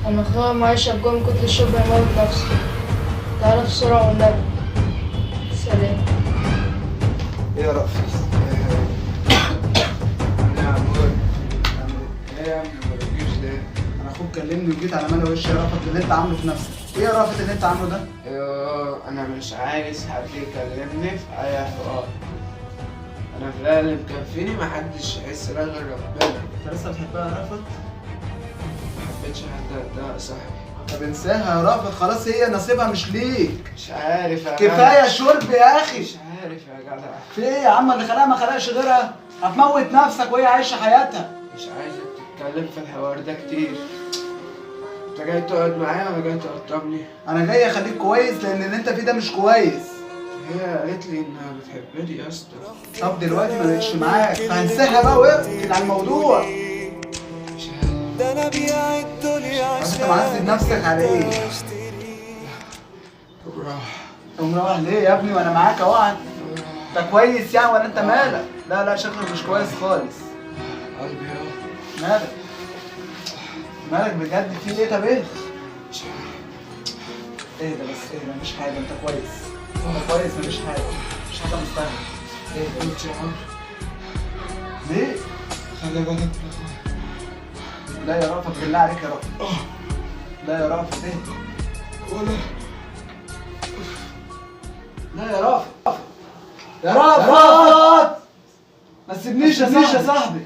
انا اخويا معايا شجون كنت الشرب يموت نفسه. تعالى بسرعة والنبي. سلام. ايه يا رأفت؟ انا يا عمور. ايه يا ابني ما بتجيش ليه؟ انا اخوك كلمني وجيت على ملا وشي يا رأفت اللي انت عامله في نفسك. ايه يا رأفت اللي انت عامله ده؟ انا مش عايز حد يكلمني في اي حوار. انا في الغالب اللي مكفيني محدش يحس بيا غير ربنا. انت لسه بتحبها يا رأفت؟ محبتش حد قدها يا صاحبي. طب انساها يا رأفت، خلاص هي نصيبها مش ليك. مش عارف يا كفايه شرب يا اخي. مش عارف يا جدع. في ايه يا عم؟ اللي خلقها ما خلقش غيرها. هتموت نفسك وهي عايشه حياتها. مش عايزك تتكلم في الحوار ده كتير. انت جاي تقعد معايا ولا جاي تقطمني؟ انا جاي اخليك كويس لان اللي انت فيه ده مش كويس. هي قالت لي انها بتحبني يا اسطى. طب دلوقتي ما بقتش معاك فهنساها بقى واقفل على الموضوع. مش عارف. ده انا بيع الدنيا بس انت معذب نفسك على ايه؟ طب راح. تقوم مروح ليه يا ابني وانا معاك اهو؟ انت كويس يعني ولا انت مالك؟ لا لا شكلك مش كويس خالص. قلبي اهو. مالك؟ مالك بجد في ايه؟ طب ايه؟ مش عارف. ايه ده بس ايه ده؟ مش حاجه، انت كويس. انت كويس مفيش حاجه. مش حاجه مستاهله. ايه ده؟ قلت يا عمرو ليه؟ خلي بالك من اخويا. لا يا رأفت بالله عليك يا رأفت. لا يا رأفت ايه؟ ولا لا يا رأفت. يا رأفت ما تسيبنيش يا صاحبي.